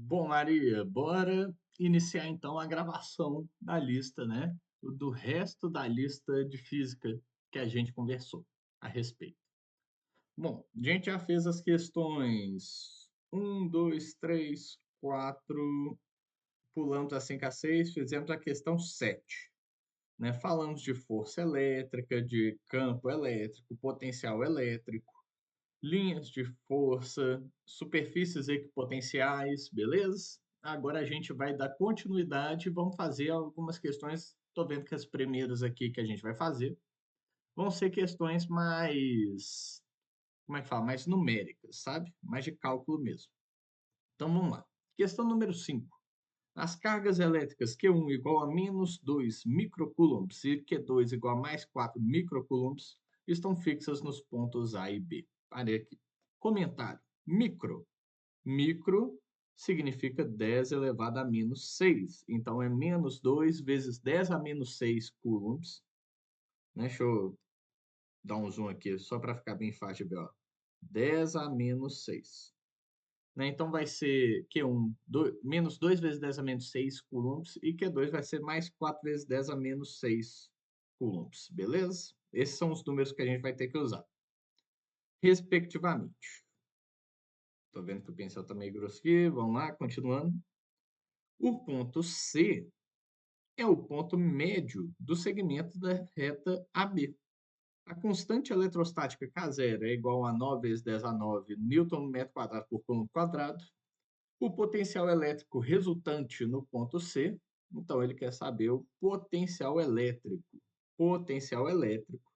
Bom, Maria, bora iniciar então a gravação da lista, né? Do resto da lista de física que a gente conversou a respeito. Bom, a gente já fez as questões um, 2, 3, 4, pulamos a 5 a 6, fizemos a questão 7, né? Falamos de força elétrica, de campo elétrico, potencial elétrico, linhas de força, superfícies equipotenciais, beleza? Agora a gente vai dar continuidade e vamos fazer algumas questões. Estou vendo que as primeiras aqui que a gente vai fazer vão ser questões mais, como é que fala? Mais numéricas, sabe? Mais de cálculo mesmo. Então vamos lá. Questão número 5. As cargas elétricas Q1 igual a menos 2 microcoulombs e Q2 igual a mais 4 microcoulombs estão fixas nos pontos A e B. Parei aqui. Comentário. Micro. Micro significa 10 elevado a menos 6. Então, é menos 2 vezes 10 a menos 6 coulombs. Né? Deixa eu dar um zoom aqui, só para ficar bem fácil de ver. Ó. 10 a menos 6. Né? Então, vai ser Q1 menos 2 vezes 10 a menos 6 coulombs. E Q2 vai ser mais 4 vezes 10 a menos 6 coulombs. Beleza? Esses são os números que a gente vai ter que usar, respectivamente. Tô vendo que o pincel tá meio grosso aqui. Vamos lá, continuando. O ponto C é o ponto médio do segmento da reta AB. A constante eletrostática K0 é igual a 9 vezes 10 a 9 newton no metro quadrado por cômodo quadrado. O potencial elétrico resultante no ponto C, então ele quer saber o potencial elétrico. Potencial elétrico,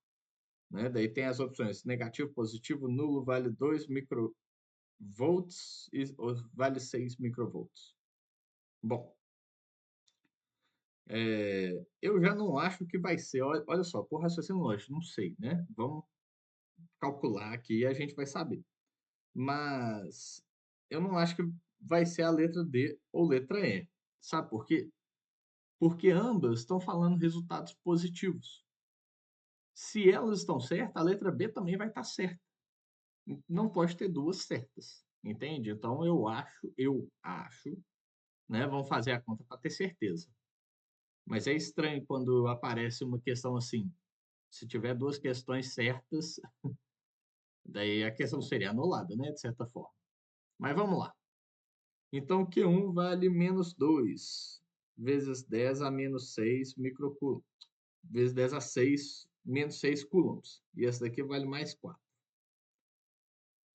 né? Daí tem as opções negativo, positivo, nulo, vale 2 microvolts e vale 6 microvolts. Bom, eu já não acho que vai ser. Olha só, por raciocínio lógico, não sei, né? Vamos calcular aqui e a gente vai saber. Mas eu não acho que vai ser a letra D ou letra E. Sabe por quê? Porque ambas estão falando resultados positivos. Se elas estão certas, a letra B também vai estar certa. Não pode ter duas certas, entende? Então eu acho, né? Vamos fazer a conta para ter certeza. Mas é estranho quando aparece uma questão assim. Se tiver duas questões certas, daí a questão seria anulada, né? De certa forma. Mas vamos lá. Então, Q1 vale menos 2 vezes 10 a menos 6 microcoulombs. Vezes 10 a 6, menos 6 coulombs. E essa daqui vale mais 4.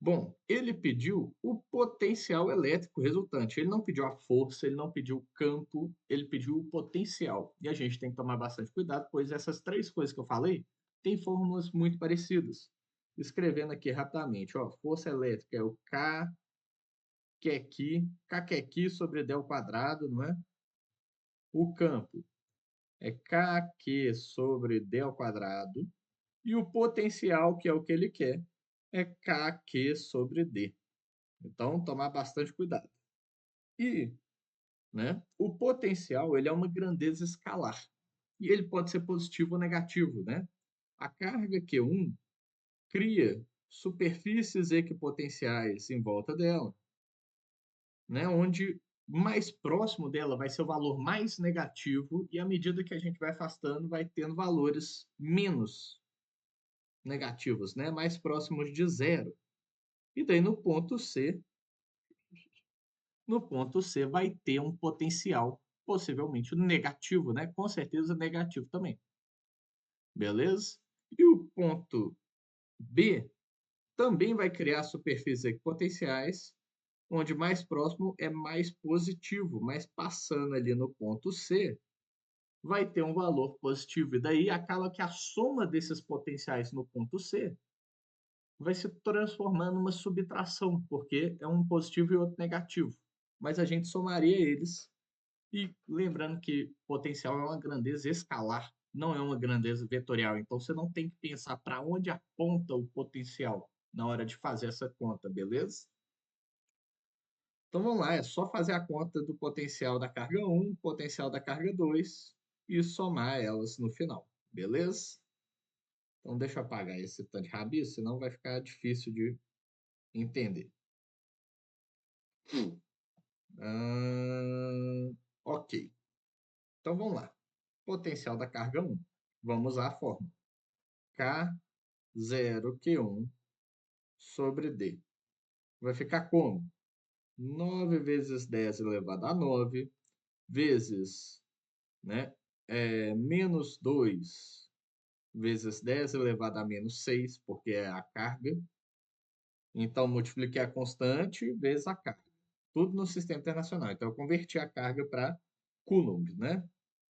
Bom, ele pediu o potencial elétrico resultante. Ele não pediu a força, ele não pediu o campo, ele pediu o potencial. E a gente tem que tomar bastante cuidado, pois essas três coisas que eu falei têm fórmulas muito parecidas. Escrevendo aqui rapidamente, ó, força elétrica é o K que é aqui sobre D ao quadrado, não é? O campo é Kq sobre D ao quadrado. E o potencial, que é o que ele quer, é Kq sobre D. Então, tomar bastante cuidado. E, né, o potencial ele é uma grandeza escalar. E ele pode ser positivo ou negativo. Né? A carga Q1 cria superfícies equipotenciais em volta dela, né, onde mais próximo dela vai ser o valor mais negativo, e à medida que a gente vai afastando, vai tendo valores menos negativos, né, mais próximos de zero. E daí no ponto C vai ter um potencial possivelmente negativo, né? Com certeza negativo também. Beleza? E o ponto B também vai criar superfícies equipotenciais, onde mais próximo é mais positivo, mas passando ali no ponto C, vai ter um valor positivo. E daí acaba que a soma desses potenciais no ponto C vai se transformar numa subtração, porque é um positivo e outro negativo. Mas a gente somaria eles. E lembrando que potencial é uma grandeza escalar, não é uma grandeza vetorial. Então você não tem que pensar para onde aponta o potencial na hora de fazer essa conta, beleza? Então vamos lá, é só fazer a conta do potencial da carga 1, potencial da carga 2 e somar elas no final, beleza? Então deixa eu apagar esse tanto de rabisco, senão vai ficar difícil de entender. Ok. Então vamos lá. Potencial da carga 1. Vamos usar a fórmula. K0Q1 sobre D. Vai ficar como? 9 vezes 10 elevado a 9 vezes, né, menos 2 vezes 10 elevado a menos 6, porque é a carga. Então, multipliquei a constante vezes a carga. Tudo no sistema internacional. Então, eu converti a carga para Coulomb, né?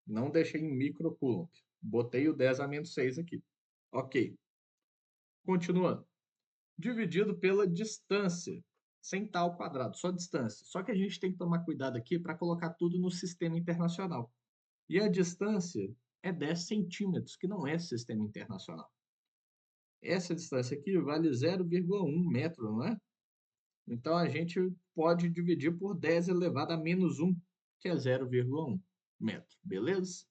Não deixei em microcoulomb. Botei o 10 a menos 6 aqui. Ok. Continuando. Dividido pela distância, sem estar ao quadrado, só distância. Só que a gente tem que tomar cuidado aqui para colocar tudo no sistema internacional. E a distância é 10 centímetros, que não é sistema internacional. Essa distância aqui vale 0,1 metro, não é? Então, a gente pode dividir por 10 elevado a menos 1, que é 0,1 metro, beleza?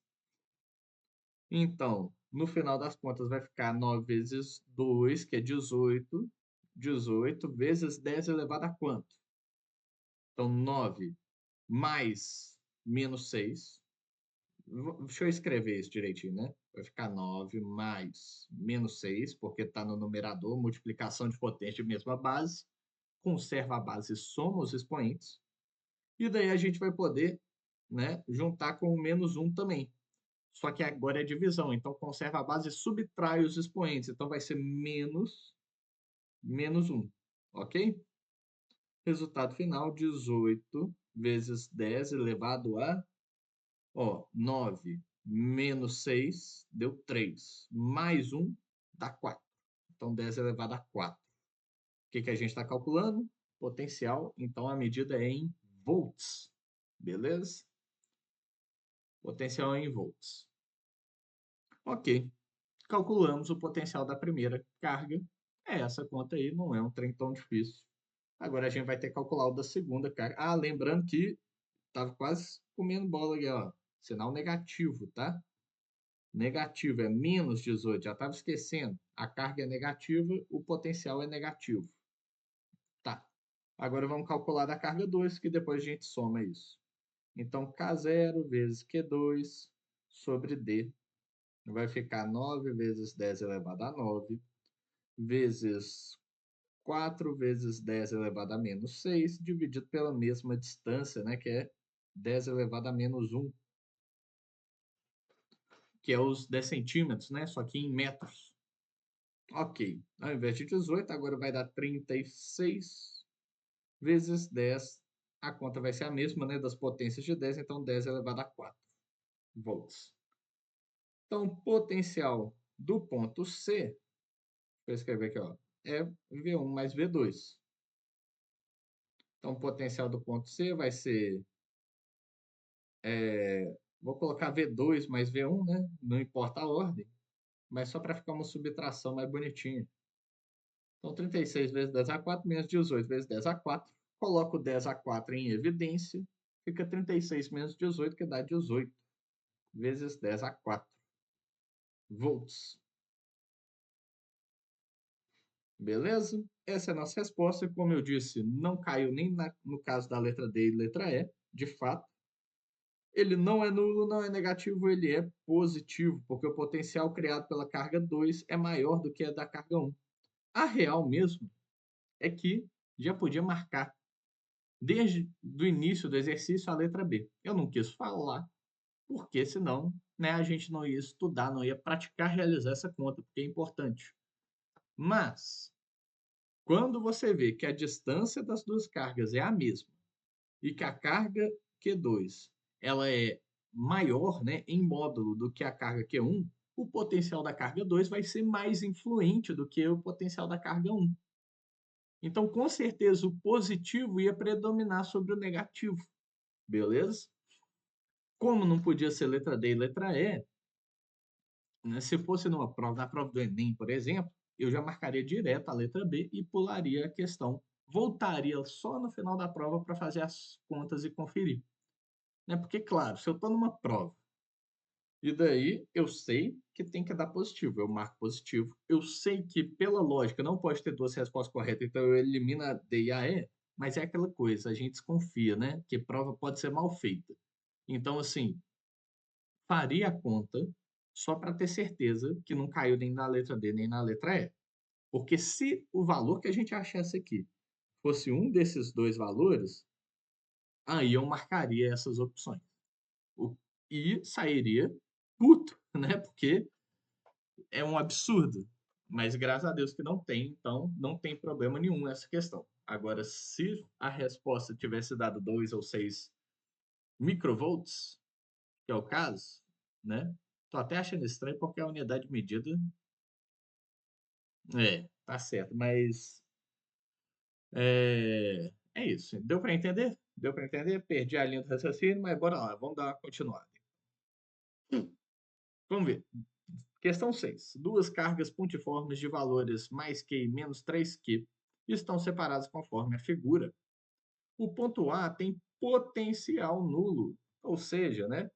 Então, no final das contas, vai ficar 9 vezes 2, que é 18. 18 vezes 10 elevado a quanto? Então, 9 mais menos 6. Deixa eu escrever isso direitinho, né? Vai ficar 9 mais menos 6, porque está no numerador, multiplicação de potência de mesma base. Conserva a base e soma os expoentes. E daí a gente vai poder, né, juntar com o menos 1 também. Só que agora é divisão, então conserva a base e subtrai os expoentes. Então vai ser menos 1, ok? Resultado final, 18 vezes 10 elevado a 9 menos 6 deu 3. Mais 1 dá 4. Então 10 elevado a 4. O que a gente está calculando? Potencial, então a medida é em volts. Beleza? Potencial é em volts. Ok. Calculamos o potencial da primeira carga. Essa conta aí, não é um trem tão difícil. Agora a gente vai ter que calcular o da segunda carga. Ah, lembrando que estava quase comendo bola aqui, ó. Sinal negativo, tá? Negativo é menos 18. Já estava esquecendo. A carga é negativa, o potencial é negativo. Tá. Agora vamos calcular da carga 2, que depois a gente soma isso. Então, K0 vezes Q2 sobre D vai ficar 9 vezes 10 elevado a 9 vezes 4 vezes 10 elevado a menos 6, dividido pela mesma distância, né, que é 10 elevado a menos 1, que é os 10 centímetros, né, só que em metros. Ok, ao invés de 18, agora vai dar 36 vezes 10. A conta vai ser a mesma, né, das potências de 10, então 10 elevado a 4 volts. Então, potencial do ponto C, vou escrever aqui, ó, é V1 mais V2. Então, o potencial do ponto C vai ser, vou colocar V2 mais V1, né? Não importa a ordem, mas só para ficar uma subtração mais bonitinha. Então, 36 vezes 10 a 4 menos 18 vezes 10 a 4. Coloco 10 a 4 em evidência, fica 36 menos 18, que dá 18 vezes 10 a 4 volts. Beleza? Essa é a nossa resposta. Como eu disse, não caiu nem no caso da letra D e letra E, de fato. Ele não é nulo, não é negativo, ele é positivo, porque o potencial criado pela carga 2 é maior do que a da carga 1. A real mesmo é que já podia marcar desde o início do exercício a letra B. Eu não quis falar, porque senão, né, a gente não ia estudar, não ia praticar realizar essa conta, porque é importante. Mas quando você vê que a distância das duas cargas é a mesma e que a carga Q2 ela é maior, né, em módulo do que a carga Q1, o potencial da carga 2 vai ser mais influente do que o potencial da carga 1. Então, com certeza, o positivo ia predominar sobre o negativo, beleza? Como não podia ser letra D e letra E, né, se fosse na prova do Enem, por exemplo, eu já marcaria direto a letra B e pularia a questão. Voltaria só no final da prova para fazer as contas e conferir. Né? Porque, claro, se eu estou numa prova e daí eu sei que tem que dar positivo, eu marco positivo. Eu sei que, pela lógica, não pode ter duas respostas corretas, então eu elimino a D e a E. mas é aquela coisa, a gente desconfia, né? Que prova pode ser mal feita. Então, assim, faria a conta só para ter certeza que não caiu nem na letra D nem na letra E. Porque se o valor que a gente achasse aqui fosse um desses dois valores, aí eu marcaria essas opções. O- E sairia puto, né? Porque é um absurdo. Mas graças a Deus que não tem, então não tem problema nenhum nessa questão. Agora, se a resposta tivesse dado 2 ou 6 microvolts, que é o caso, né? Tô até achando estranho porque a unidade de medida tá certo, mas é isso. Deu para entender? Deu para entender? Perdi a linha do raciocínio, mas bora lá, vamos dar uma continuada. Vamos ver. Questão 6. Duas cargas pontiformes de valores mais que e menos 3Q estão separadas conforme a figura. O ponto A tem potencial nulo, ou seja, né,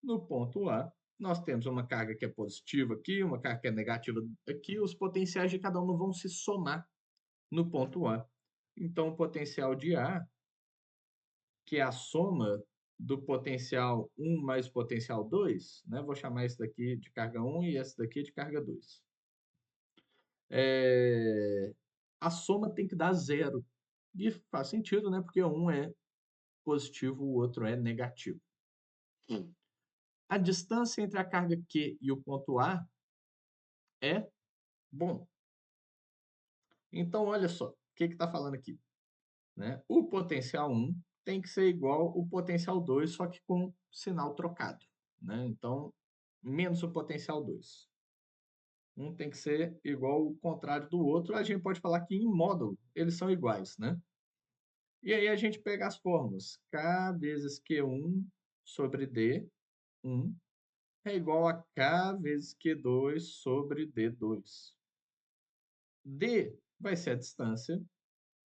no ponto A, nós temos uma carga que é positiva aqui, uma carga que é negativa aqui, os potenciais de cada uma vão se somar no ponto A. Então, o potencial de A, que é a soma do potencial 1 mais o potencial 2, né, vou chamar esse daqui de carga 1 e esse daqui de carga 2. A soma tem que dar zero. E faz sentido, né? Porque um é positivo, o outro é negativo. A distância entre a carga Q e o ponto A é bom. Então, olha só, o que está falando aqui? Né? O potencial 1 tem que ser igual ao potencial 2, só que com sinal trocado. Né? Então, menos o potencial 2. Um tem que ser igual ao contrário do outro. A gente pode falar que em módulo eles são iguais, né? E aí a gente pega as fórmulas. K vezes Q1 sobre D1 é igual a K vezes Q2 sobre D2. D vai ser a distância,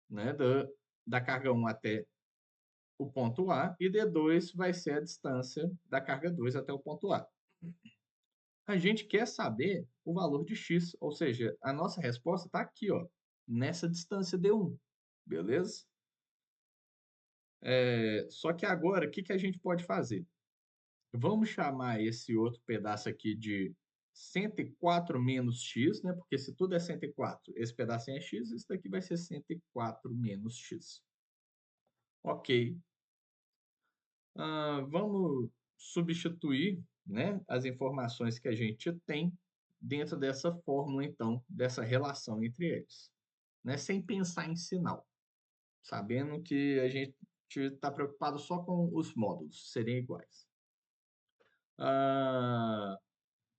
né, da carga 1 até o ponto A, e D2 vai ser a distância da carga 2 até o ponto A. A gente quer saber o valor de x, ou seja, a nossa resposta está aqui, ó, nessa distância D1, beleza? Só que agora, o que, que a gente pode fazer? Vamos chamar esse outro pedaço aqui de 104 menos x, né? Porque se tudo é 104, esse pedacinho é x, isso daqui vai ser 104 menos x. Ok. Vamos substituir, né, as informações que a gente tem dentro dessa fórmula, então, dessa relação entre eles. Né? Sem pensar em sinal. Sabendo que a gente está preocupado só com os módulos serem iguais.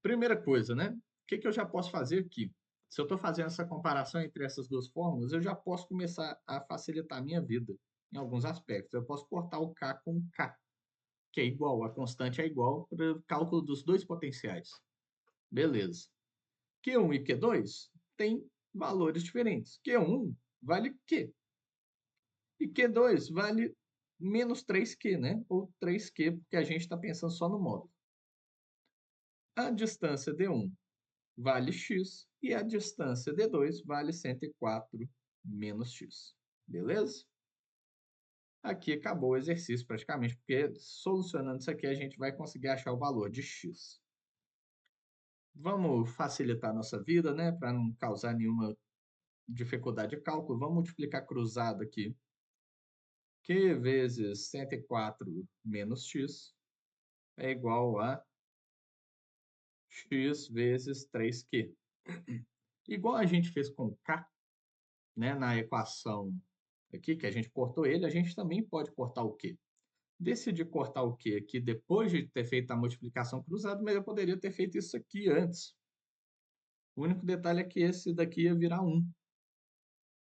Primeira coisa, né? O que, que eu já posso fazer aqui? Se eu estou fazendo essa comparação entre essas duas fórmulas, eu já posso começar a facilitar a minha vida em alguns aspectos. Eu posso cortar o K com K, que é igual, a constante é igual para o cálculo dos dois potenciais. Beleza. Q1 e Q2 têm valores diferentes. Q1 vale Q. E Q2 vale menos 3Q, né? Ou 3Q, porque a gente está pensando só no módulo. A distância D1 vale x e a distância D2 vale 104 menos x. Beleza? Aqui acabou o exercício praticamente, porque solucionando isso aqui a gente vai conseguir achar o valor de x. Vamos facilitar a nossa vida, né? Para não causar nenhuma dificuldade de cálculo. Vamos multiplicar cruzado aqui. Q vezes 104 menos x é igual a x vezes 3Q. Igual a gente fez com K, né, na equação aqui, que a gente cortou ele, a gente também pode cortar o Q. Decidi cortar o Q aqui depois de ter feito a multiplicação cruzada, mas eu poderia ter feito isso aqui antes. O único detalhe é que esse daqui ia virar 1.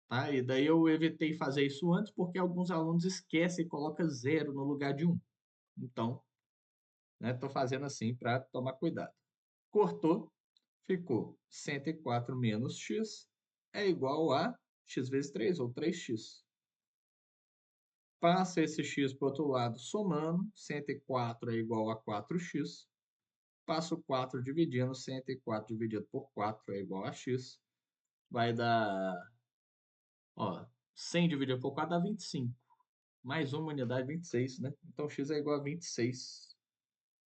Tá? E daí eu evitei fazer isso antes porque alguns alunos esquecem e colocam 0 no lugar de 1. Então, estou fazendo assim para tomar cuidado. Cortou, ficou 104 menos x é igual a x vezes 3, ou 3x. Passa esse x para o outro lado somando, 104 é igual a 4x. Passo 4 dividindo, 104 dividido por 4 é igual a x. Vai dar, ó, 100 dividido por 4 dá 25. Mais uma unidade, 26, né? Então, x é igual a 26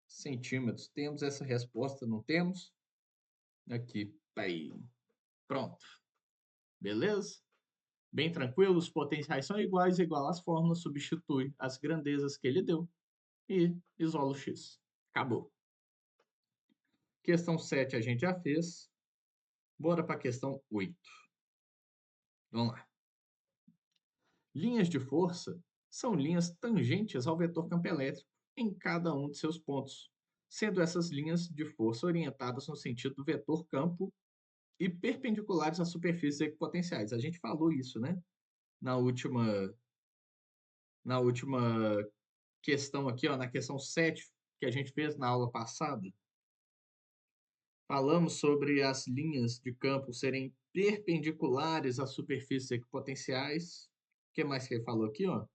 centímetros. Temos essa resposta, não temos? Aqui, aí. Pronto. Beleza? Bem tranquilo, os potenciais são iguais, igual às fórmulas, substitui as grandezas que ele deu e isola o x. Acabou. Questão 7 a gente já fez. Bora para a questão 8. Vamos lá. Linhas de força são linhas tangentes ao vetor campo elétrico em cada um de seus pontos, sendo essas linhas de força orientadas no sentido do vetor campo e perpendiculares às superfícies equipotenciais. A gente falou isso, né? Na última questão aqui, ó, na questão 7 que a gente fez na aula passada. Falamos sobre as linhas de campo serem perpendiculares às superfícies equipotenciais. O que mais que ele falou aqui, ó?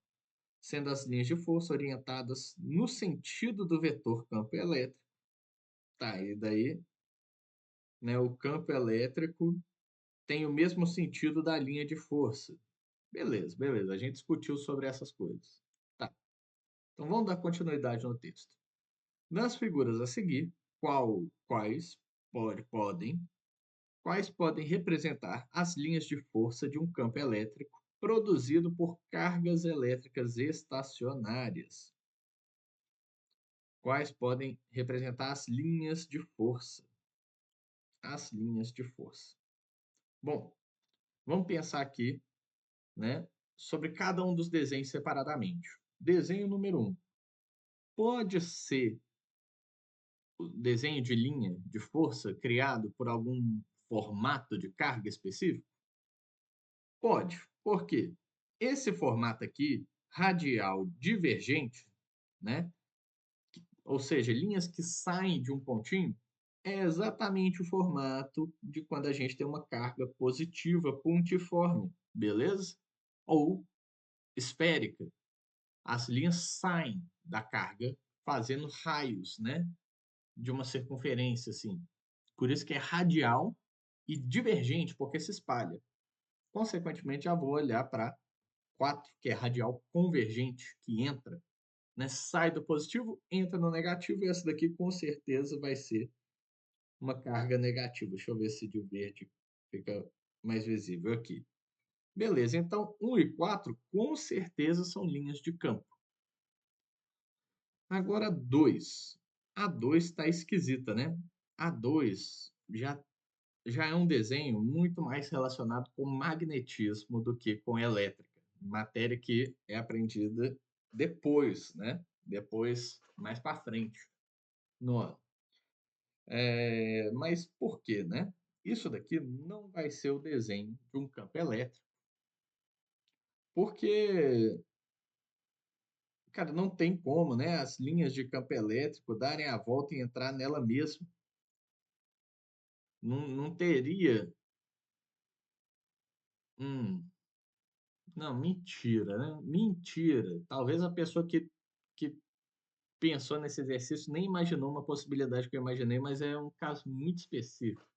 Sendo as linhas de força orientadas no sentido do vetor campo elétrico. Tá, e daí, né, o campo elétrico tem o mesmo sentido da linha de força. Beleza, beleza. A gente discutiu sobre essas coisas. Tá. Então vamos dar continuidade no texto. Nas figuras a seguir, quais podem quais podem representar as linhas de força de um campo elétrico produzido por cargas elétricas estacionárias? Quais podem representar as linhas de força? As linhas de força. Bom, vamos pensar aqui, né, sobre cada um dos desenhos separadamente. Desenho número 1. Pode ser o desenho de linha de força criado por algum formato de carga específico? Pode. Por quê? Esse formato aqui, radial divergente, né? Ou seja, linhas que saem de um pontinho, é exatamente o formato de quando a gente tem uma carga positiva pontiforme, beleza? Ou esférica. As linhas saem da carga fazendo raios, né? De uma circunferência, assim. Por isso que é radial e divergente, porque se espalha. Consequentemente, já vou olhar para 4, que é radial convergente, que entra, né? Sai do positivo, entra no negativo, e essa daqui com certeza vai ser uma carga negativa. Deixa eu ver se de verde fica mais visível aqui. Beleza, então 1 e 4 com certeza são linhas de campo. Agora 2. A 2 está esquisita, né? A 2 já é um desenho muito mais relacionado com magnetismo do que com elétrica. Matéria que é aprendida depois, né? Depois, mais para frente, no ano. Mas por quê, né? Isso daqui não vai ser o desenho de um campo elétrico, porque, cara, não tem como, né? As linhas de campo elétrico darem a volta e entrar nela mesmo. Não, não teria. Hum, não, mentira, né? Mentira. Talvez a pessoa que pensou nesse exercício nem imaginou uma possibilidade que eu imaginei, mas é um caso muito específico.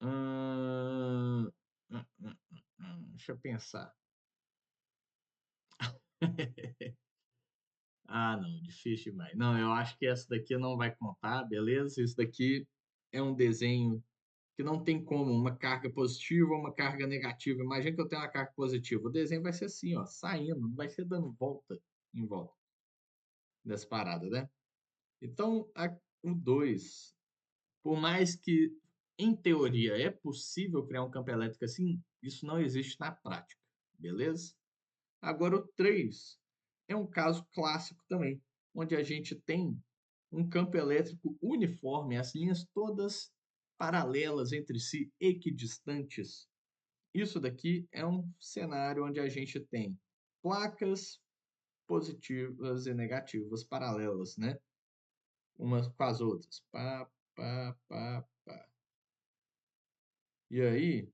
Hum, deixa eu pensar. Ah, não, difícil demais. Não, eu acho que essa daqui não vai contar, beleza? Isso daqui é um desenho que não tem como uma carga positiva ou uma carga negativa. Imagina que eu tenho uma carga positiva. O desenho vai ser assim, ó, saindo, não vai ser dando volta em volta dessa parada, né? Então, o 2, por mais que em teoria é possível criar um campo elétrico assim, isso não existe na prática, beleza? Agora, o 3 é um caso clássico também, onde a gente tem um campo elétrico uniforme, as linhas todas paralelas entre si, equidistantes. Isso daqui é um cenário onde a gente tem placas positivas e negativas paralelas, né? Umas com as outras. Pá, pá, pá, pá. E aí,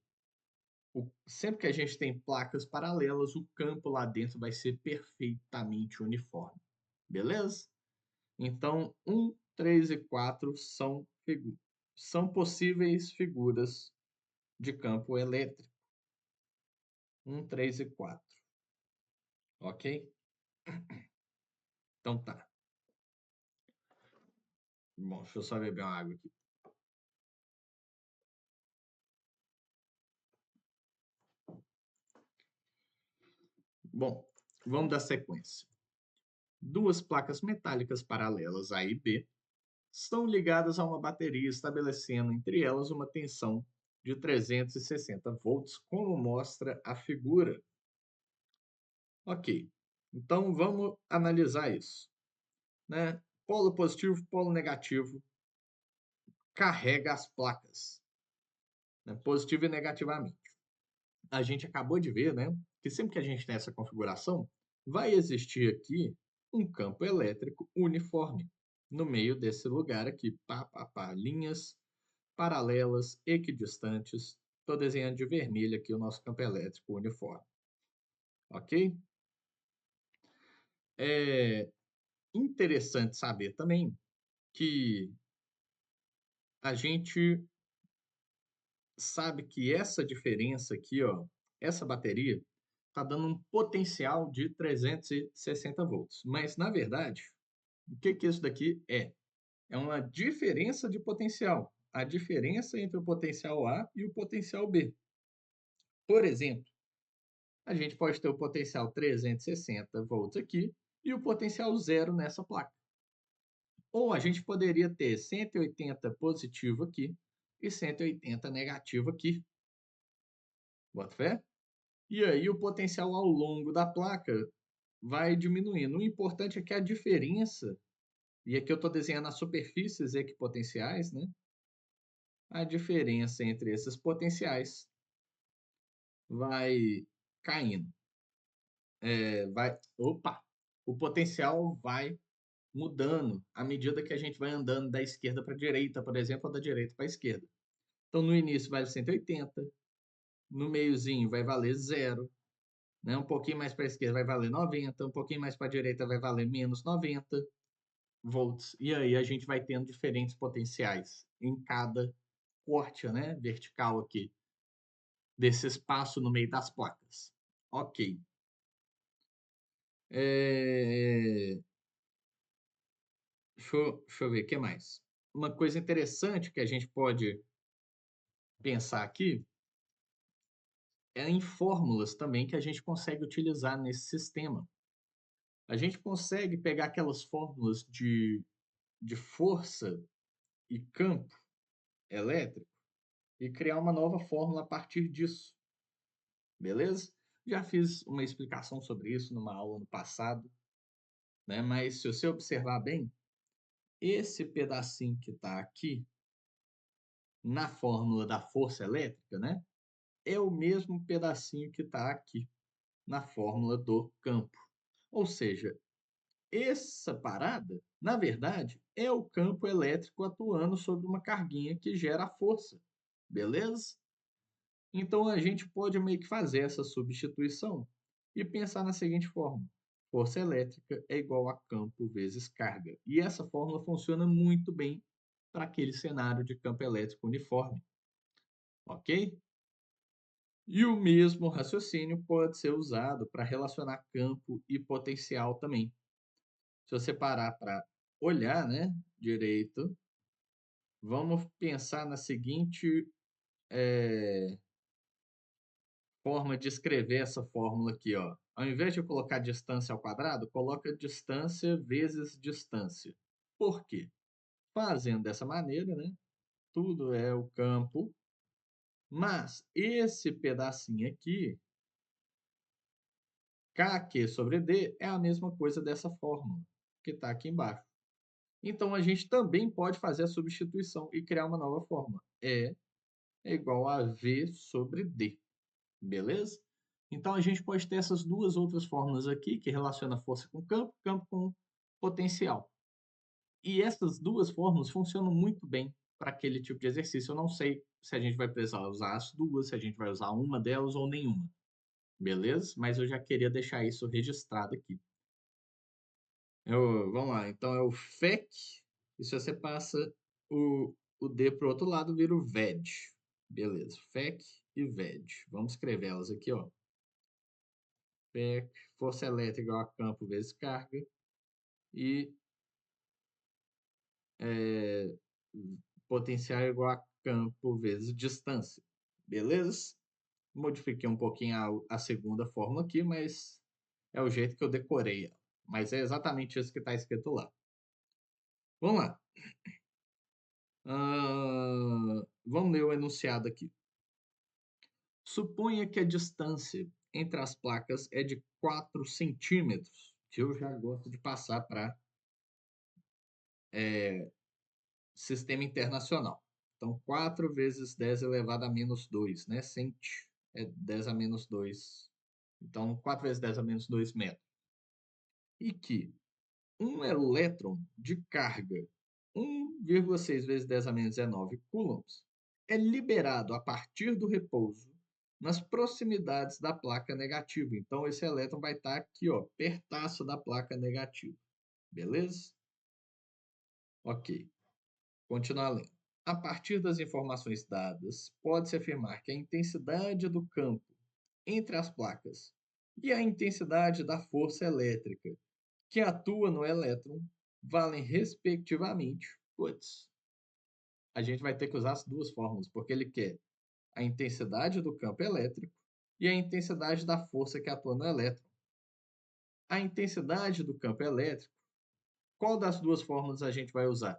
sempre que a gente tem placas paralelas, o campo lá dentro vai ser perfeitamente uniforme. Beleza? Então, 1, 3 e 4 são possíveis figuras de campo elétrico. 1, 3 e 4. Ok? Então tá. Bom, deixa eu só beber uma água aqui. Bom, vamos dar sequência. Duas placas metálicas paralelas A e B estão ligadas a uma bateria, estabelecendo entre elas uma tensão de 360 volts, como mostra a figura. Ok, então vamos analisar isso, né? Polo positivo, polo negativo, carrega as placas, né? Positivo e negativamente. A gente acabou de ver, né, que sempre que a gente tem essa configuração, vai existir aqui um campo elétrico uniforme no meio desse lugar aqui, linhas paralelas, equidistantes. Estou desenhando de vermelho aqui o nosso campo elétrico uniforme, ok? É interessante saber também que a gente sabe que essa diferença aqui, ó, essa bateria, está dando um potencial de 360 volts. Mas, na verdade, o que que isso daqui é? É uma diferença de potencial. A diferença entre o potencial A e o potencial B. Por exemplo, a gente pode ter o potencial 360 volts aqui e o potencial zero nessa placa. Ou a gente poderia ter 180 positivo aqui e 180 negativo aqui. Bota fé? E aí o potencial ao longo da placa vai diminuindo. O importante é que a diferença, e aqui eu estou desenhando as superfícies equipotenciais, né? A diferença entre esses potenciais vai caindo. Opa! O potencial vai mudando à medida que a gente vai andando da esquerda para a direita, por exemplo, ou da direita para a esquerda. Então, no início vale 180, no meiozinho vai valer zero, né? Um pouquinho mais para a esquerda vai valer 90, um pouquinho mais para a direita vai valer menos 90 volts. E aí a gente vai tendo diferentes potenciais em cada corte, né, vertical aqui, desse espaço no meio das placas. Ok. É... Deixa eu ver, o que mais? Uma coisa interessante que a gente pode pensar aqui é em fórmulas também que a gente consegue utilizar nesse sistema. A gente consegue pegar aquelas fórmulas de força e campo elétrico e criar uma nova fórmula a partir disso, beleza? Já fiz uma explicação sobre isso numa aula no passado, né? Mas se você observar bem, esse pedacinho que está aqui na fórmula da força elétrica, né? É o mesmo pedacinho que está aqui na fórmula do campo. Ou seja, essa parada, na verdade, é o campo elétrico atuando sobre uma carguinha que gera a força, beleza? Então a gente pode meio que fazer essa substituição e pensar na seguinte forma: força elétrica é igual a campo vezes carga. E essa fórmula funciona muito bem para aquele cenário de campo elétrico uniforme, ok? E o mesmo raciocínio pode ser usado para relacionar campo e potencial também. Se você parar para olhar, né, direito, vamos pensar na seguinte forma de escrever essa fórmula aqui, ó. Ao invés de eu colocar distância ao quadrado, coloca distância vezes distância. Por quê? Fazendo dessa maneira, né, tudo é o campo, mas esse pedacinho aqui, KQ sobre D, é a mesma coisa dessa fórmula que está aqui embaixo. Então, a gente também pode fazer a substituição e criar uma nova fórmula. É igual a V sobre D, beleza? Então, a gente pode ter essas duas outras fórmulas aqui, que relaciona força com campo, campo com potencial. E essas duas fórmulas funcionam muito bem para aquele tipo de exercício. Eu não sei se a gente vai precisar usar as duas, se a gente vai usar uma delas ou nenhuma, beleza? Mas eu já queria deixar isso registrado aqui. Vamos lá, então é o FEC, e se você passa o D para o outro lado, vira o VED. Beleza, FEC e VED. Vamos escrever elas aqui, ó. PEC, força elétrica igual a campo vezes carga, e potencial igual a campo vezes distância. Beleza? Modifiquei um pouquinho a segunda fórmula aqui, mas é o jeito que eu decorei ela. Mas é exatamente isso que está escrito lá. Vamos lá. Vamos ler o enunciado aqui. Suponha que a distância entre as placas é de 4 centímetros, que eu já gosto de passar para sistema internacional. Então, 4 vezes 10 elevado a menos 2, né? Cent é 10 a menos 2. Então, 4 vezes 10 a menos 2 metros. E que um elétron de carga 1,6 vezes 10 a menos 19 coulombs é liberado a partir do repouso nas proximidades da placa negativa. Então, esse elétron vai estar aqui, ó, pertaço da placa negativa. Beleza? Ok. Continuar lendo. A partir das informações dadas, pode-se afirmar que a intensidade do campo entre as placas e a intensidade da força elétrica que atua no elétron valem respectivamente. Putz, a gente vai ter que usar as duas fórmulas, porque ele quer a intensidade do campo elétrico e a intensidade da força que atua no elétron. A intensidade do campo elétrico, qual das duas fórmulas a gente vai usar?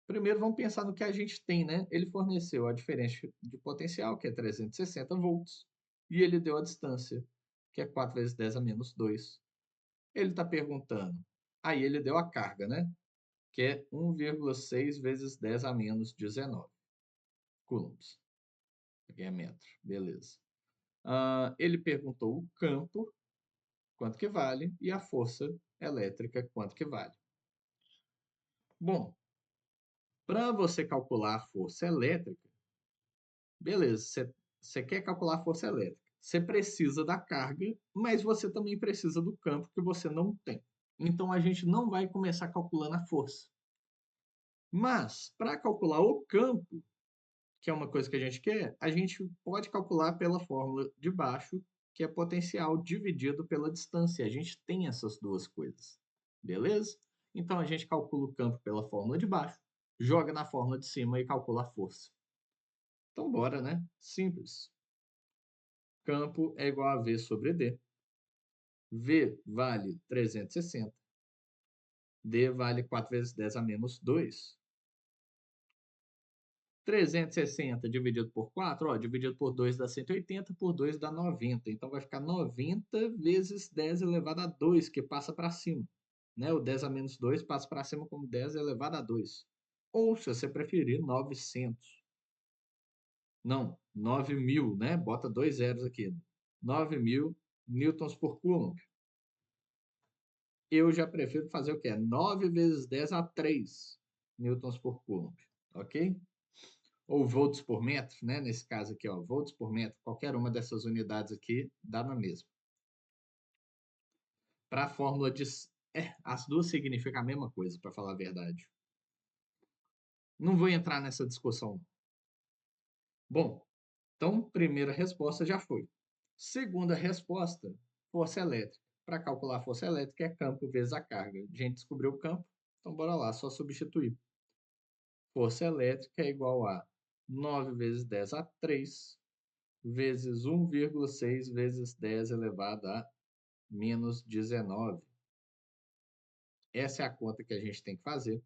Primeiro, vamos pensar no que a gente tem, né? Ele forneceu a diferença de potencial, que é 360 volts, e ele deu a distância, que é 4 vezes 10 a menos 2. Ele está perguntando, aí ele deu a carga, né? Que é 1,6 vezes 10 a menos 19 coulombs. Aqui é metro, beleza. Ele perguntou o campo, quanto que vale, e a força elétrica, quanto que vale. Bom, para você calcular a força elétrica, beleza, você quer calcular a força elétrica. Você precisa da carga, mas você também precisa do campo que você não tem. Então a gente não vai começar calculando a força. Mas, para calcular o campo, que é uma coisa que a gente quer, a gente pode calcular pela fórmula de baixo, que é potencial dividido pela distância. A gente tem essas duas coisas. Beleza? Então a gente calcula o campo pela fórmula de baixo, joga na fórmula de cima e calcula a força. Então bora, né? Simples. Campo é igual a V sobre D. V vale 360. D vale 4 vezes 10 a menos 2. 360 dividido por 4, ó, dividido por 2 dá 180, por 2 dá 90. Então vai ficar 90 vezes 10 elevado a 2, que passa para cima. Né? O 10 a menos 2 passa para cima como 10 elevado a 2. Ou, se você preferir, 900. Não, 9.000, né? Bota 2 zeros aqui. 9.000 newtons por coulomb. Eu já prefiro fazer o quê? 9 vezes 10 a 3 newtons por coulomb. Ok? Ou volts por metro, né? Nesse caso aqui, ó, volts por metro, qualquer uma dessas unidades aqui dá na mesma. Para a fórmula de... as duas significam a mesma coisa, para falar a verdade. Não vou entrar nessa discussão. Bom, então, primeira resposta já foi. Segunda resposta, força elétrica. Para calcular a força elétrica é campo vezes a carga. A gente descobriu o campo, então bora lá, só substituir. Força elétrica é igual a 9 vezes 10 a 3 vezes 1,6 vezes 10 elevado a menos 19. Essa é a conta que a gente tem que fazer.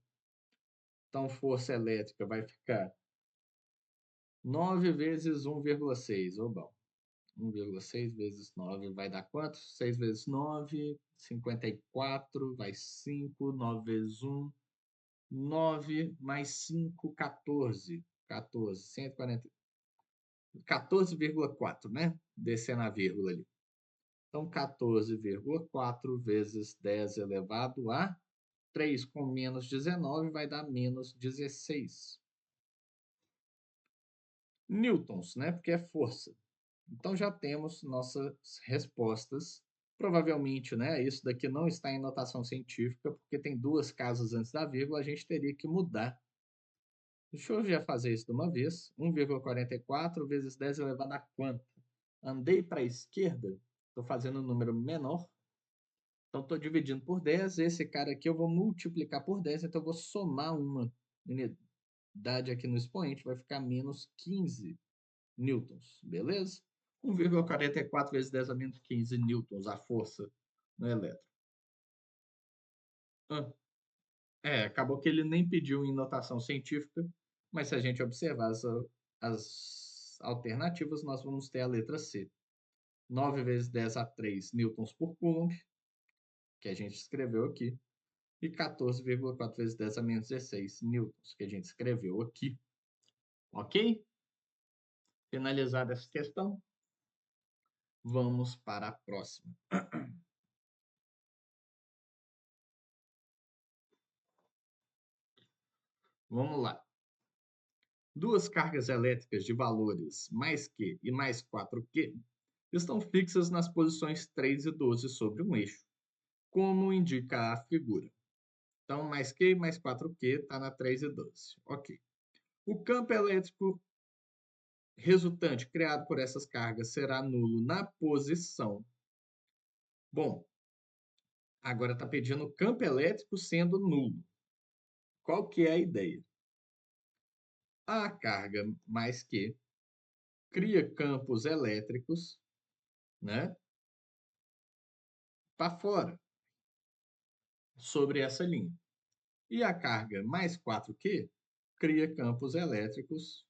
Então, força elétrica vai ficar 9 vezes 1,6. Ou bom, 1,6 vezes 9 vai dar quanto? 6 vezes 9, 54, vai 5, 9 vezes 1, 9 mais 5, 14. 14, 140, 14,4, né? Descendo a vírgula ali. Então, 14,4 vezes 10 elevado a 3 com menos 19 vai dar menos 16. Newtons, né? Porque é força. Então, já temos nossas respostas. Provavelmente, né? Isso daqui não está em notação científica, porque tem duas casas antes da vírgula, a gente teria que mudar. Deixa eu já fazer isso de uma vez. 1,44 vezes 10 elevado a quanto? Andei para a esquerda, Estou fazendo um número menor. Então, estou dividindo por 10. Esse cara aqui eu vou multiplicar por 10. Então, eu vou somar uma unidade aqui no expoente. Vai ficar menos 15 newtons. Beleza? 1,44 vezes 10 a menos 15 newtons a força no elétron. Ah, acabou que ele nem pediu em notação científica, mas se a gente observar as alternativas, nós vamos ter a letra C. 9 vezes 10 a 3 newtons por coulomb, que a gente escreveu aqui, e 14,4 vezes 10 a menos 16 newtons, que a gente escreveu aqui. Ok? Finalizada essa questão, vamos para a próxima. Vamos lá. Duas cargas elétricas de valores mais Q e mais 4Q estão fixas nas posições 3 e 12 sobre um eixo, como indica a figura. Então, mais Q mais 4Q está na 3 e 12. Ok. O campo elétrico resultante criado por essas cargas será nulo na posição. Bom, agora está pedindo o campo elétrico sendo nulo. Qual que é a ideia? A carga mais Q cria campos elétricos, né, para fora, sobre essa linha. E a carga mais 4Q cria campos elétricos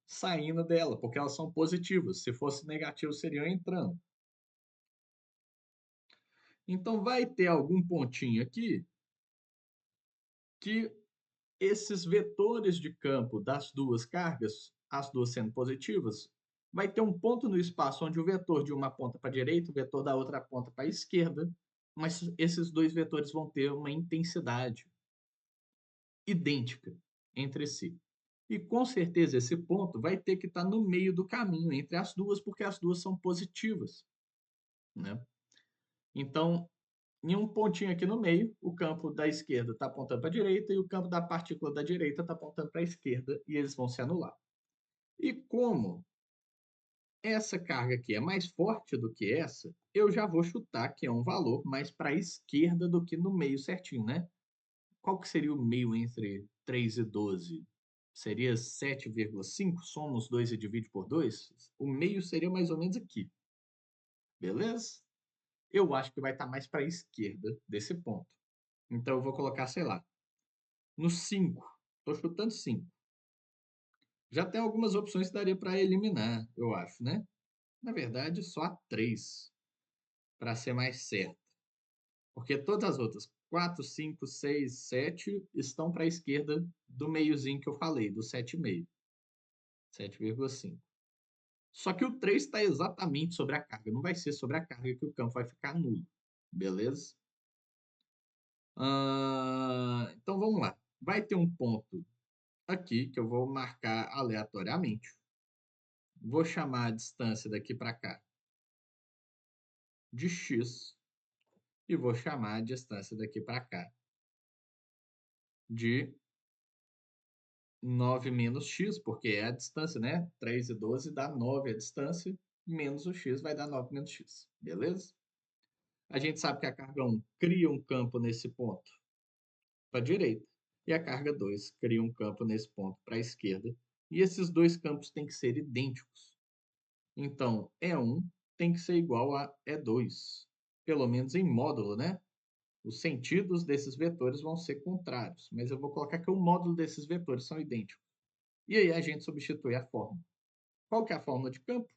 saindo dela, porque elas são positivas. Se fosse negativo, seriam entrando. Então, vai ter algum pontinho aqui que esses vetores de campo das duas cargas, as duas sendo positivas, vai ter um ponto no espaço onde o vetor de uma aponta para a direita, o vetor da outra aponta para a esquerda, mas esses dois vetores vão ter uma intensidade idêntica entre si. E com certeza esse ponto vai ter que estar no meio do caminho entre as duas, porque as duas são positivas, né? Então, em um pontinho aqui no meio, o campo da esquerda está apontando para a direita e o campo da partícula da direita está apontando para a esquerda e eles vão se anular. E como essa carga aqui é mais forte do que essa, eu já vou chutar que é um valor mais para a esquerda do que no meio certinho, né? Qual que seria o meio entre 3 e 12? Seria 7,5? Soma os dois e divide por 2? O meio seria mais ou menos aqui. Beleza? Eu acho que vai estar mais para a esquerda desse ponto. Então eu vou colocar, sei lá, no 5. Estou chutando 5. Já tem algumas opções que daria para eliminar, eu acho, né? Na verdade, só há 3, para ser mais certo. Porque todas as outras, 4, 5, 6, 7, estão para a esquerda do meiozinho que eu falei, do 7,5. 7,5. Só que o 3 está exatamente sobre a carga. Não vai ser sobre a carga que o campo vai ficar nulo. Beleza? Então vamos lá. Vai ter um ponto aqui que eu vou marcar aleatoriamente. Vou chamar a distância daqui para cá de x e vou chamar a distância daqui para cá de 9 menos x, porque é a distância, né? 3 e 12 dá 9 a distância, menos o x vai dar 9 menos x. Beleza? A gente sabe que a carga 1 cria um campo nesse ponto para a direita e a carga 2 cria um campo nesse ponto para a esquerda. E esses dois campos têm que ser idênticos. Então, E1 tem que ser igual a E2, pelo menos em módulo, né? Os sentidos desses vetores vão ser contrários, mas eu vou colocar que o módulo desses vetores são idênticos. E aí a gente substitui a fórmula. Qual que é a fórmula de campo?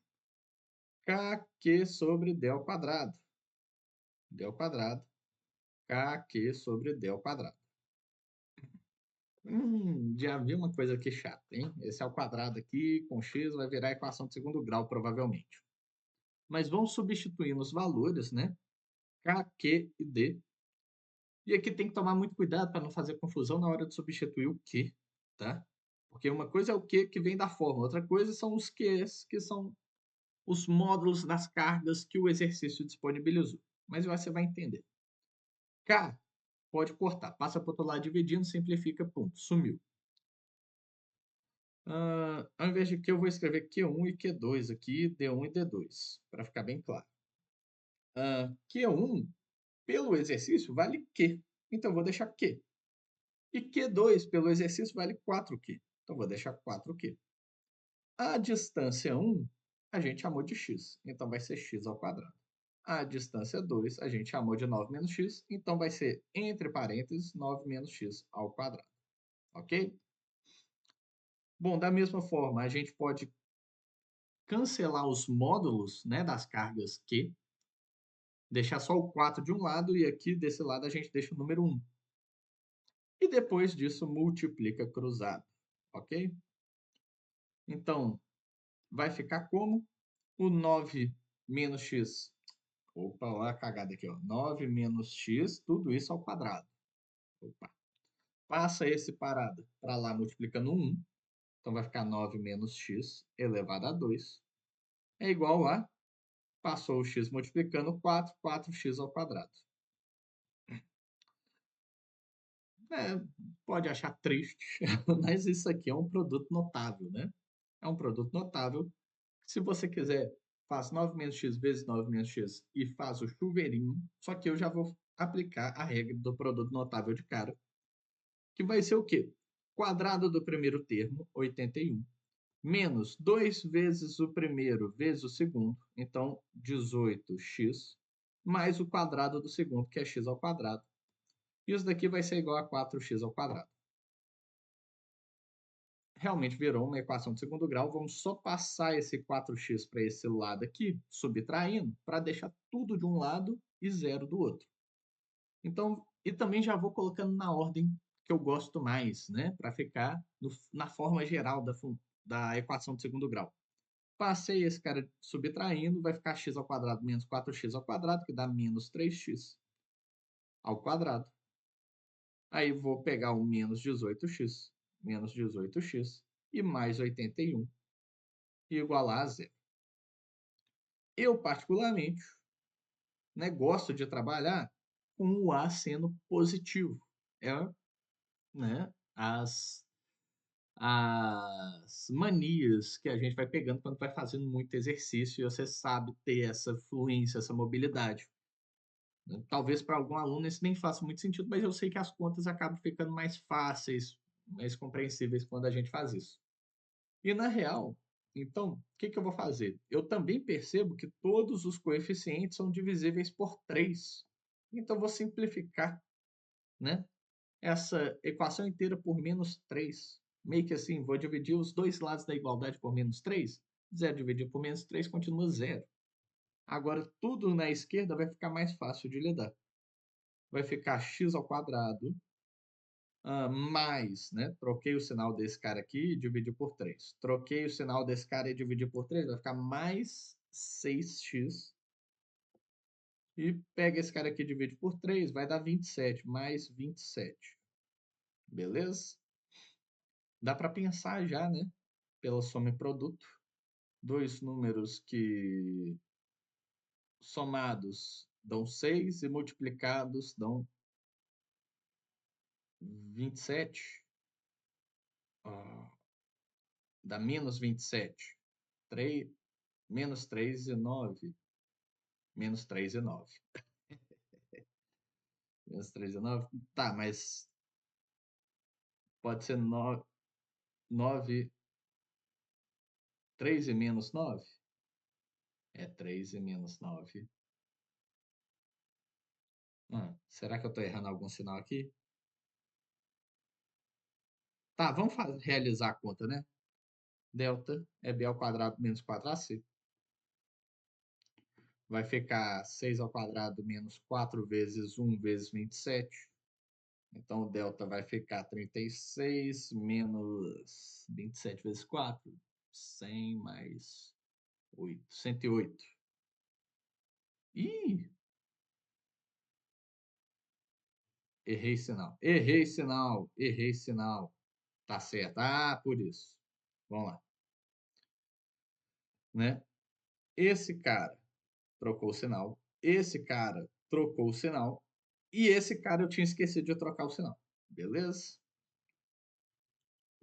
KQ sobre D ao quadrado. D ao quadrado. KQ sobre D ao quadrado. Já vi uma coisa aqui chata, hein? Esse ao quadrado aqui com x vai virar equação de segundo grau, provavelmente. Mas vamos substituir nos valores, né? K, Q e D. E aqui tem que tomar muito cuidado para não fazer confusão na hora de substituir o Q, tá? Porque uma coisa é o Q que vem da fórmula, outra coisa são os Qs, que são os módulos das cargas que o exercício disponibilizou. Mas você vai entender. K, pode cortar, passa para o outro lado dividindo, simplifica, pum, sumiu. Ao invés de Q, eu vou escrever Q1 e Q2 aqui, D1 e D2, para ficar bem claro. Q1, pelo exercício, vale Q. Então, eu vou deixar Q. E Q2, pelo exercício, vale 4Q. Então, eu vou deixar 4Q. A distância 1, a gente chamou de x. Então, vai ser x ao quadrado. A distância 2, a gente chamou de 9 menos x. Então, vai ser, entre parênteses, 9 menos x ao quadrado. Ok? Bom, da mesma forma, a gente pode cancelar os módulos, né, das cargas Q, deixar só o 4 de um lado e aqui desse lado a gente deixa o número 1. E depois disso multiplica cruzado, ok? Então, vai ficar como? O 9 menos x. Opa, olha a cagada aqui, ó. 9 menos x, tudo isso ao quadrado. Opa. Passa esse parado para lá multiplicando 1. Então, vai ficar 9 menos x elevado a 2. É igual a, passou o x multiplicando 4, 4x ao quadrado. É, pode achar triste, mas isso aqui é um produto notável, né? É um produto notável. Se você quiser, faz 9 menos x vezes 9 menos x e faz o chuveirinho. Só que eu já vou aplicar a regra do produto notável de cara, que vai ser o quê? Quadrado do primeiro termo, 81, menos 2 vezes o primeiro vezes o segundo, então 18x, mais o quadrado do segundo, que é x ao quadrado. Isso daqui vai ser igual a 4x ao quadrado. Realmente virou uma equação de segundo grau. Vamos só passar esse 4x para esse lado aqui, subtraindo, para deixar tudo de um lado e zero do outro. Então, e também já vou colocando na ordem que eu gosto mais, né? Para ficar na forma geral da equação de segundo grau. Passei esse cara subtraindo, vai ficar x ao quadrado menos 4x ao quadrado, que dá menos 3x ao quadrado. Aí vou pegar o menos 18x e mais 81 e igualar a zero. Eu, particularmente, né, gosto de trabalhar com o A sendo positivo. É, né, as manias que a gente vai pegando quando vai fazendo muito exercício e você sabe ter essa fluência, essa mobilidade. Talvez para algum aluno isso nem faça muito sentido, mas eu sei que as contas acabam ficando mais fáceis, mais compreensíveis quando a gente faz isso. E na real, então, o que eu vou fazer? Eu também percebo que todos os coeficientes são divisíveis por 3. Então, vou simplificar, né, essa equação inteira por menos 3. Meio que assim, vou dividir os dois lados da igualdade por menos 3. 0 dividido por menos 3 continua zero. Agora, tudo na esquerda vai ficar mais fácil de lidar. Vai ficar x ao quadrado mais, né? Troquei o sinal desse cara aqui e dividi por 3. Troquei o sinal desse cara e dividi por 3, vai ficar mais 6x. E pega esse cara aqui e divide por 3, vai dar 27, mais 27. Beleza? Dá para pensar já, né? Pela soma e produto. Dois números que somados dão 6 e multiplicados dão 27. Ah, dá menos 27. 3, menos 3 e 9. Menos 3 e 9. Menos 3 e 9. Tá, mas pode ser 9, 9 3 e menos 9? É 3 e menos 9. Será que eu estou errando algum sinal aqui? Tá, vamos realizar a conta, né? Delta é b ao quadrado menos 4ac. Vai ficar 6 ao quadrado menos 4 vezes 1 vezes 27. Então, o delta vai ficar 36 menos 27 vezes 4. 100 mais 8. 108. Ih, errei sinal. Errei sinal. Errei sinal. Tá certo. Ah, por isso. Vamos lá. Né? Esse cara trocou o sinal. Esse cara trocou o sinal. E esse cara eu tinha esquecido de trocar o sinal. Beleza?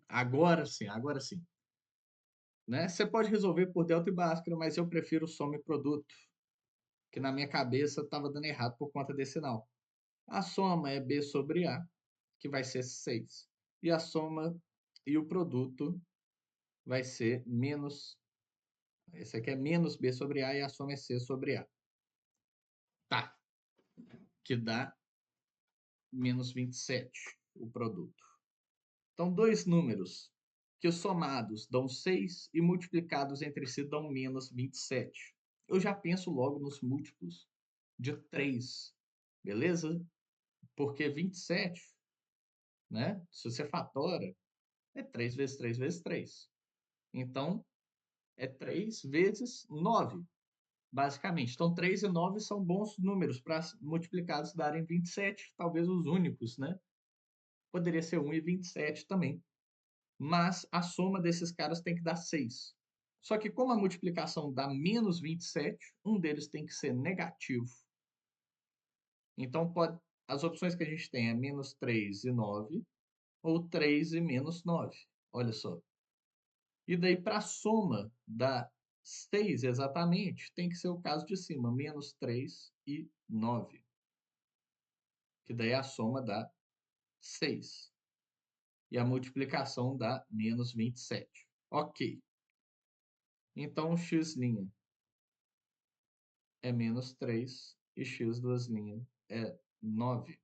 Agora sim, agora sim. Né? Você pode resolver por delta e bhaskara, mas eu prefiro soma e produto. que na minha cabeça estava dando errado por conta desse sinal. A soma é B sobre A, que vai ser 6. E a soma e o produto vai ser menos. Esse aqui é menos B sobre A e a soma é C sobre A. Tá. Que dá menos 27 o produto. Então, dois números que somados dão 6 e multiplicados entre si dão menos 27. Eu já penso logo nos múltiplos de 3, beleza? Porque 27, né? Se você fatora, é 3 vezes 3 vezes 3. Então, é 3 vezes 9, basicamente. Então, 3 e 9 são bons números para multiplicados darem 27, talvez os únicos, né? Poderia ser 1 e 27 também. Mas a soma desses caras tem que dar 6. Só que como a multiplicação dá menos 27, um deles tem que ser negativo. Então, as opções que a gente tem é menos 3 e 9, ou 3 e menos 9. Olha só. E daí, para a soma da 6 exatamente, tem que ser o caso de cima, menos 3 e 9. Que daí a soma dá 6. E a multiplicação dá menos 27. Ok. Então, x' é menos 3 e x duas linhas é 9.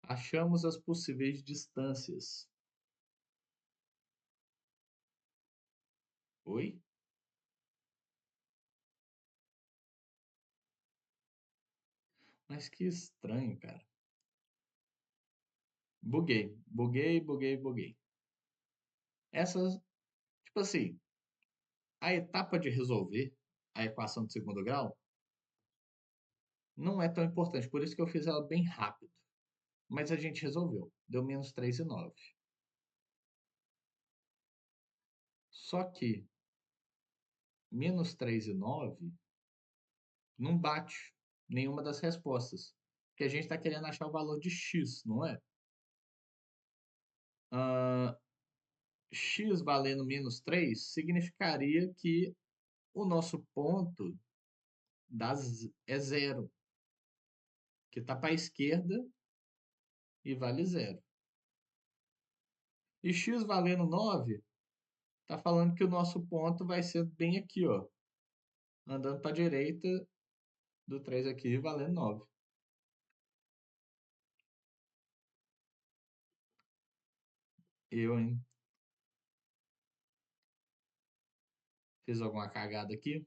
Achamos as possíveis distâncias. Oi? Mas que estranho, cara. Buguei, buguei, buguei, buguei. Essas, tipo assim, a etapa de resolver a equação de segundo grau não é tão importante, por isso que eu fiz ela bem rápido. Mas a gente resolveu. Deu menos 3 e 9. Só que menos 3 e 9 não bate nenhuma das respostas. Porque a gente está querendo achar o valor de x, não é? Ah, x valendo menos 3 significaria que o nosso ponto é zero, que está para a esquerda e vale zero. E x valendo 9 está falando que o nosso ponto vai ser bem aqui, ó, andando para a direita do 3 aqui, valendo 9. Eu, hein? Fiz alguma cagada aqui?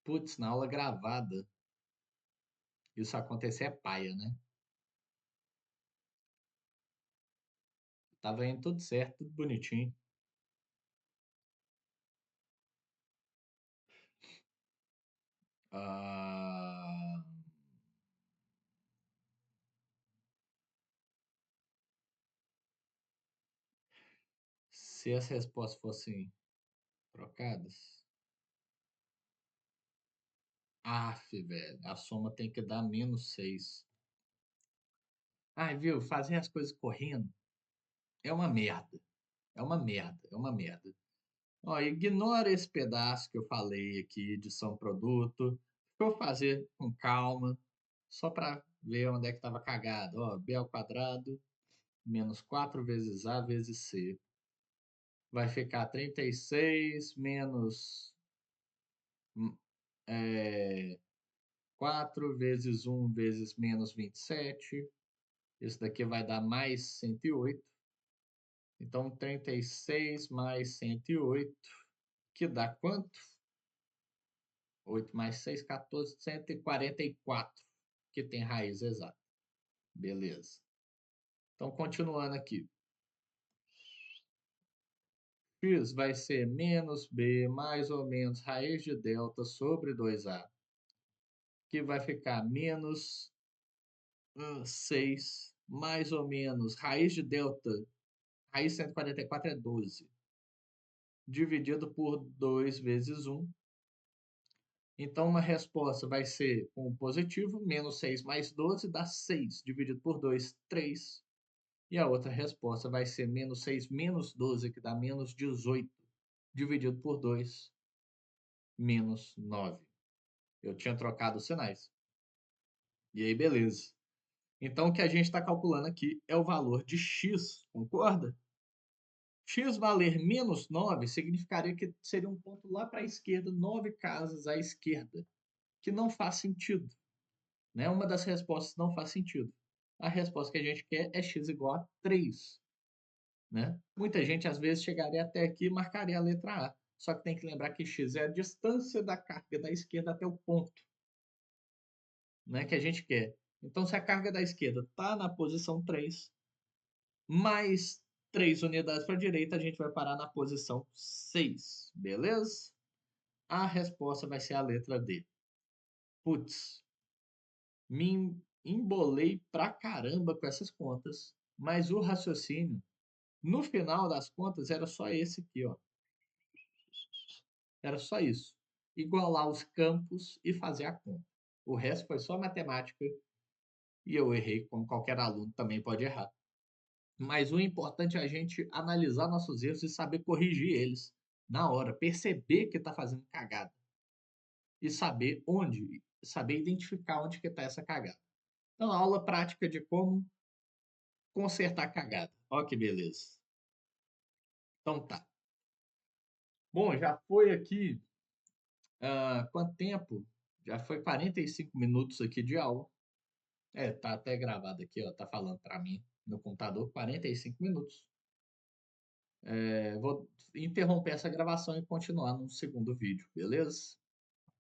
Putz, na aula gravada, isso acontecer é paia, né? Tava indo tudo certo, tudo bonitinho. Ah, se as respostas fossem trocadas. Aff, velho, a soma tem que dar menos 6. Ai, viu? Fazer as coisas correndo é uma merda. É uma merda, é uma merda. Ó, ignora esse pedaço que eu falei aqui de São Produto. Vou fazer com calma, só para ver onde é que estava cagado. Ó, b ao quadrado menos 4 vezes a vezes c. Vai ficar 36 menos é, 4 vezes 1 vezes menos 27. Isso daqui vai dar mais 108. Então, 36 mais 108, que dá quanto? 8 mais 6, 14, 144, que tem raiz exata. Beleza. Então, continuando aqui. X vai ser menos b mais ou menos raiz de delta sobre 2a, que vai ficar menos 6 mais ou menos raiz de delta, raiz de 144 é 12, dividido por 2 vezes 1. Então, uma resposta vai ser com o positivo, menos 6 mais 12 dá 6, dividido por 2, 3. E a outra resposta vai ser menos 6 menos 12, que dá menos 18, dividido por 2, menos 9. Eu tinha trocado os sinais. E aí, beleza. Então, o que a gente está calculando aqui é o valor de x, concorda? X valer menos 9 significaria que seria um ponto lá para a esquerda, 9 casas à esquerda, que não faz sentido. Né? Uma das respostas não faz sentido. A resposta que a gente quer é x igual a 3. Né? Muita gente, às vezes, chegaria até aqui e marcaria a letra A. Só que tem que lembrar que x é a distância da carga da esquerda até o ponto, né, que a gente quer. Então, se a carga da esquerda está na posição 3, mais 3 unidades para a direita, a gente vai parar na posição 6. Beleza? A resposta vai ser a letra D. Putz, me embolei pra caramba com essas contas, mas o raciocínio, no final das contas, era só esse aqui, ó. Era só isso. Igualar os campos e fazer a conta. O resto foi só matemática e eu errei, como qualquer aluno também pode errar. Mas o importante é a gente analisar nossos erros e saber corrigir eles na hora, perceber que está fazendo cagada e saber identificar onde que está essa cagada. Então, aula prática de como consertar cagada. Olha que beleza. Então tá. Bom, já foi aqui, quanto tempo? Já foi 45 minutos aqui de aula. É, tá até gravado aqui, ó, tá falando para mim no computador 45 minutos. Vou interromper essa gravação e continuar no segundo vídeo, beleza?